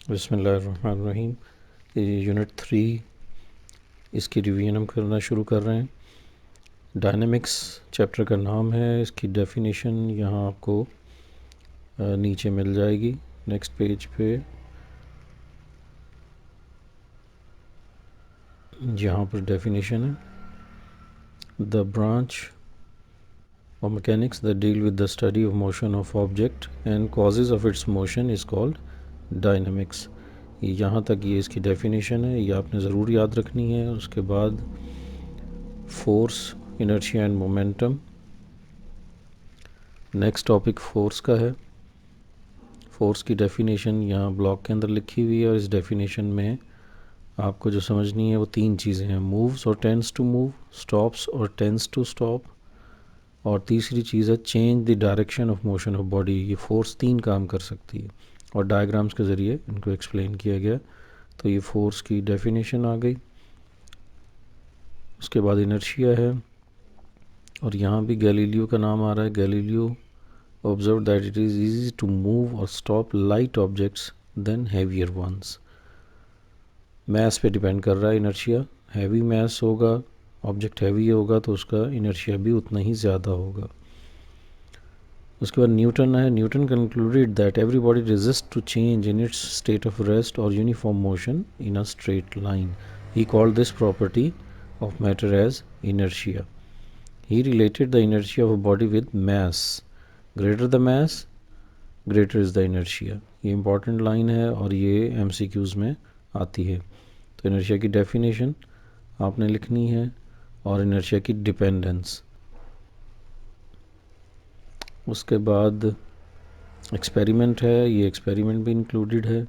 बिस्मिल्लाहिर्रहमानिर्रहीम। ये यूनिट 3 इसकी रिवीजन हम करना शुरू कर रहे हैं। डायनेमिक्स चैप्टर का नाम है। इसकी डेफिनेशन यहाँ आपको नीचे मिल जाएगी नेक्स्ट पेज पे। यहाँ पर डेफिनेशन है, the branch of mechanics that deal with the study of motion of object and causes of its motion is called dynamics। यहाँ तक ये इसकी डेफिनेशन है, ये आपने ज़रूर याद रखनी है। उसके बाद force, inertia and momentum. Next topic force का है। फोर्स की डेफिनेशन यहाँ ब्लॉक के अंदर लिखी हुई है और इस डेफिनेशन में आपको जो समझनी है वो 3 चीज़ें हैं, मूव्स और टेंड्स टू मूव, स्टॉप्स और टेंड्स टू स्टॉप, और तीसरी चीज़ है change the direction of motion of body. ये फोर्स 3 काम कर सकती है और डायग्राम्स के ज़रिए इनको एक्सप्लेन किया गया। तो ये फोर्स की डेफिनेशन आ गई। उसके बाद इनर्शिया है और यहाँ भी गैलीलियो का नाम आ रहा है। Galileo observe that it is easy to move or stop light objects than heavier ones. Mass पे डिपेंड कर रहा है इनर्शिया। हैवी मैस होगा, ऑब्जेक्ट हैवी होगा तो उसका इनर्शिया भी उतना ही ज़्यादा होगा। उसके बाद न्यूटन है। Newton concluded that every body resist to change in its state of rest or uniform motion in a straight line. He called this property of matter as inertia. He related the inertia of a body with mass। Greater the mass, greater is the inertia. ये important line है और ये MCQs में आती है। तो inertia की definition आपने लिखनी है और इनर्शिया की डिपेंडेंस। उसके बाद एक्सपेरिमेंट है, ये एक्सपेरिमेंट भी इंक्लूडेड है।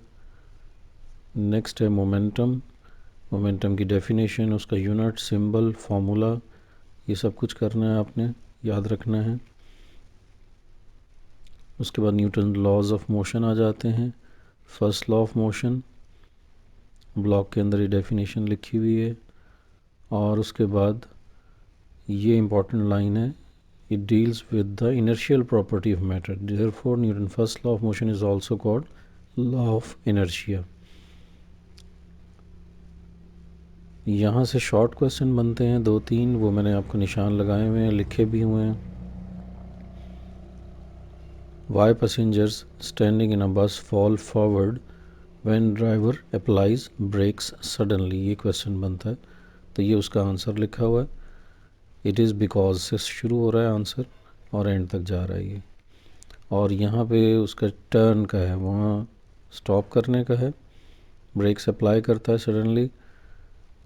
नेक्स्ट है मोमेंटम। मोमेंटम की डेफिनेशन, उसका यूनिट, सिंबल, फार्मूला, ये सब कुछ करना है, आपने याद रखना है। उसके बाद न्यूटन लॉज ऑफ मोशन आ जाते हैं। First law of motion block के अंदर ये डेफिनेशन लिखी हुई है। और उसके बाद ये इम्पॉर्टेंट लाइन है, it deals with the inertial property of matter. Therefore, Newton's first law of motion is also called law of inertia. यहाँ से शॉर्ट क्वेश्चन बनते हैं 2-3, वो मैंने आपको निशान लगाए हुए हैं, लिखे भी हुए हैं। Why passengers standing in a bus fall forward when driver applies brakes suddenly? ये क्वेश्चन बनता है, तो ये उसका आंसर लिखा हुआ है। इट इज़ बिकॉज से शुरू हो रहा है आंसर और एंड तक जा रहा है ये। और यहाँ पे उसका टर्न का है, वहाँ स्टॉप करने का है। ब्रेक्स अप्लाई करता है सडनली,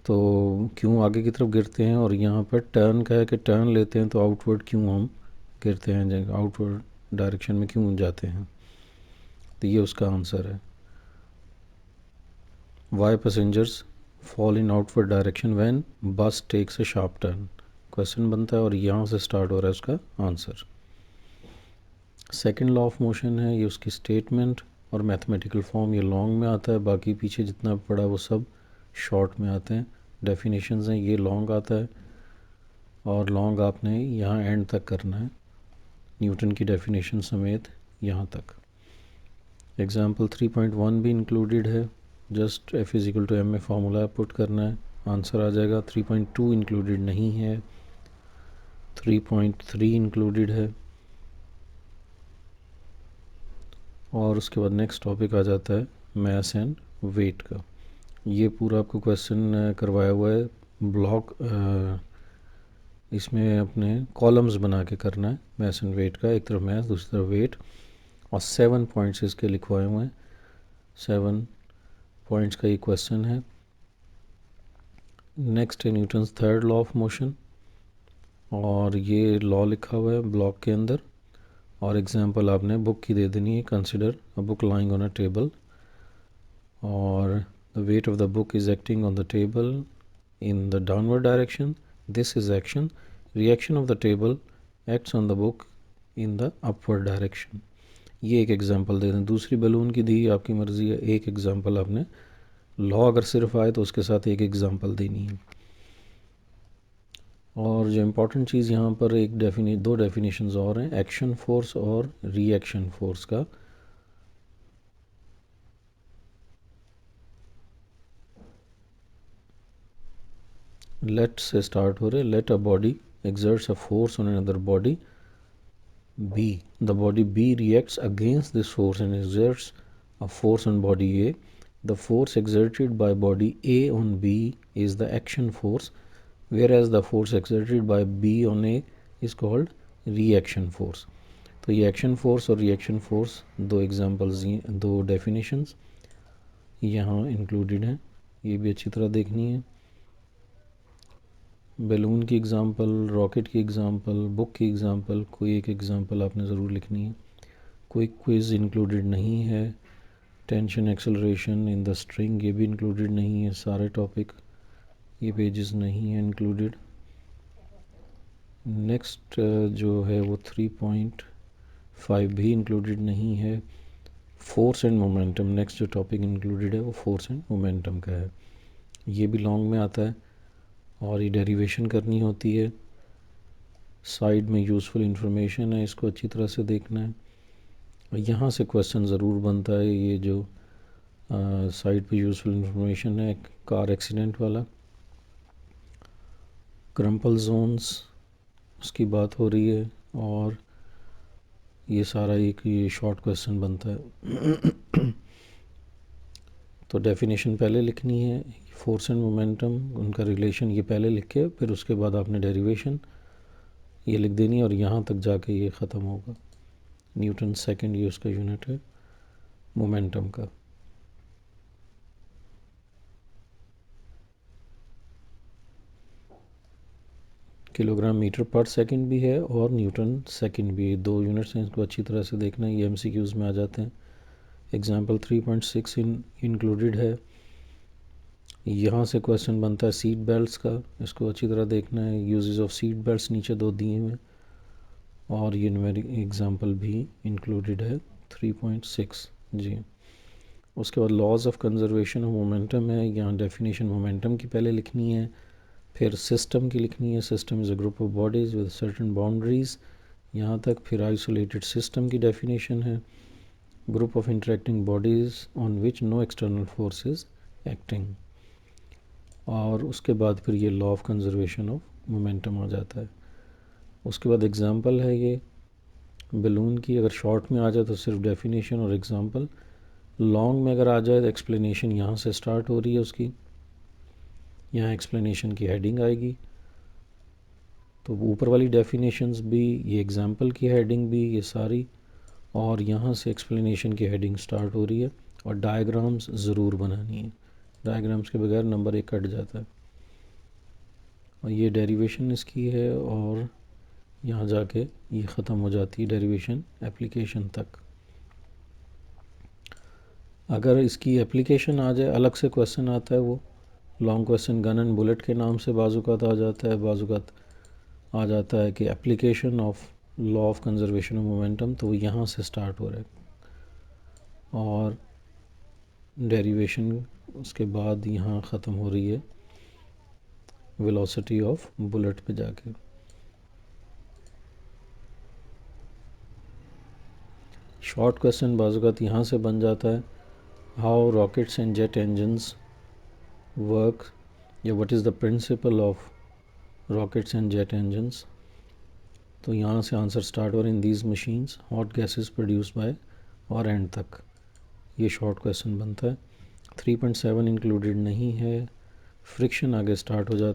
तो क्यों आगे की तरफ गिरते हैं। और यहाँ पर टर्न का है कि टर्न लेते हैं तो आउटवर्ड क्यों हम गिरते हैं, आउटवर्ड डायरेक्शन में क्यों जाते हैं। तो ये उसका आंसर है। Why passengers fall in outward direction when bus takes a sharp turn, question बनता है और यहाँ से स्टार्ट हो रहा है उसका answer. Second law of motion है, ये उसकी स्टेटमेंट और मैथमेटिकल फॉर्म ये लॉन्ग में आता है, बाकी पीछे जितना पढ़ा वो सब शॉर्ट में आते हैं। डेफिनेशंस हैं, ये लॉन्ग आता है और लॉन्ग आपने यहाँ एंड तक करना है, न्यूटन की डेफिनेशन समेत यहाँ तक। एग्जाम्पल 3.1 भी इंक्लूडेड है, जस्ट F = m में फार्मूला पुट करना है, आंसर आ जाएगा। 3.2 इंक्लूडेड नहीं है, 3.3 इंक्लूडेड है। और उसके बाद नेक्स्ट टॉपिक आ जाता है मैस एंड वेट का। ये पूरा आपको क्वेश्चन करवाया हुआ है ब्लॉक, इसमें अपने कॉलम्स बना के करना है मैस एंड वेट का, एक तरफ मैस दूसरी तरफ वेट, और 7 पॉइंट्स इसके लिखवाए हुए हैं। 7 पॉइंट्स का ये क्वेश्चन है। नेक्स्ट है Newton's third law of motion और ये लॉ लिखा हुआ है ब्लॉक के अंदर। और एग्जांपल आपने बुक की दे देनी है, consider a book lying on a table और the weight of the book is acting on the table in the downward direction. This is action. Reaction of the table acts on the book in the upward direction. ये एक example दे दें। दूसरी balloon की दी, आपकी मर्ज़ी है, एक example आपने, लॉ अगर सिर्फ आए तो उसके साथ एक एग्जांपल देनी है। और जो इम्पोर्टेंट चीज़ यहाँ पर दो डेफिनेशंस और हैं, एक्शन फोर्स और रिएक्शन फोर्स का। लेट से स्टार्ट हो रहे, let a body exerts a force on another body B. The body B reacts against this force and exerts a force on body A. The force exerted by body A on B is the action force, whereas the force exerted by B on A is called reaction force. तो ये action force और reaction force दो examples, दो definitions यहाँ included हैं, ये भी अच्छी तरह देखनी है। बैलून की एग्ज़ाम्पल, रॉकेट की एग्ज़ाम्पल, बुक की एग्ज़ाम्पल, कोई एक एग्ज़ाम्पल आपने ज़रूर लिखनी है। कोई क्विज़ इंक्लूडेड नहीं है। Tension acceleration in the string, ये भी इंक्लूडेड नहीं है। सारे टॉपिक, ये पेजेस नहीं है इंक्लूडेड। नेक्स्ट जो है वो 3.5 भी इंक्लूडेड नहीं है। फोर्स एंड मोमेंटम, नेक्स्ट जो टॉपिक इंक्लूडेड है वो फोर्स एंड मोमेंटम का है। ये भी लॉन्ग में आता है और ये डेरिवेशन करनी होती है। साइड में यूज़फुल इंफॉर्मेशन है, इसको अच्छी तरह से देखना है। यहाँ से क्वेश्चन ज़रूर बनता है, ये जो साइड पे यूज़फुल इंफॉर्मेशन है, कार एक्सीडेंट वाला, क्रम्पल जोन्स उसकी बात हो रही है, और ये सारा एक ये शॉर्ट क्वेश्चन बनता है। तो डेफिनेशन पहले लिखनी है, फोर्स एंड मोमेंटम उनका रिलेशन ये पहले लिख के फिर उसके बाद आपने डेरिवेशन ये लिख देनी है, और यहाँ तक जाके ये ख़त्म होगा। न्यूटन सेकंड ये उसका यूनिट है मोमेंटम का। किलोग्राम मीटर पर सेकंड भी है और न्यूटन सेकंड भी है, दो यूनिट्स हैं, इसको अच्छी तरह से देखना है। ये एमसीक्यूज़ में आ जाते हैं। एग्जांपल 3.6 इंक्लूडेड है। यहाँ से क्वेश्चन बनता है सीट बेल्ट्स का, इसको अच्छी तरह देखना है। यूजेस ऑफ सीट बेल्ट्स नीचे दो दिए हुए, और ये न्यूमेरिक एग्जांपल भी इंक्लूडेड है 3.6 जी। उसके बाद laws of conservation of momentum है। यहाँ डेफिनेशन मोमेंटम की पहले लिखनी है, फिर सिस्टम की लिखनी है। System is a group of bodies with certain boundaries, यहाँ तक। फिर आइसोलेटेड सिस्टम की डेफिनेशन है, group of interacting bodies on which no external force is acting. और उसके बाद फिर ये law of conservation of momentum आ जाता है। उसके बाद एग्जांपल है ये बैलून की, अगर शॉर्ट में आ जाए तो सिर्फ डेफिनेशन और एग्जांपल, लॉन्ग में अगर आ जाए तो एक्सप्लेनेशन यहाँ से स्टार्ट हो रही है उसकी, यहाँ एक्सप्लेनेशन की हेडिंग आएगी। तो ऊपर वाली डेफिनेशंस भी, ये एग्जांपल की हेडिंग भी, ये सारी, और यहाँ से एक्सप्लेनेशन की हेडिंग स्टार्ट हो रही है। और डायग्राम्स ज़रूर बनानी है, डायग्राम्स के बगैर नंबर 1 कट जाता है। और ये डेरिवेशन इसकी है, और यहाँ जाके ये ख़त्म हो जाती है डेरिवेशन एप्लीकेशन तक। अगर इसकी एप्लीकेशन आ जाए, अलग से क्वेश्चन आता है, वो long question gun and bullet के नाम से बाजुकात आ जाता है, बाजुकात आ जाता है कि application of law of conservation of momentum, तो वो यहाँ से स्टार्ट हो रहा है। और डेरिवेशन उसके बाद यहाँ ख़त्म हो रही है वेलोसिटी ऑफ बुलेट पे जाके। शॉर्ट क्वेश्चन बाजुकात यहाँ से बन जाता है, how rockets and jet engines work, या what is the principle of rockets and jet engines. तो यहाँ से आंसर स्टार्ट हो रहे हैं, in these machines hot gases produce by, और एंड तक ये शॉर्ट क्वेश्चन बनता है। 3.7 इंक्लूडेड नहीं है। फ्रिक्शन आगे स्टार्ट हो जाता है।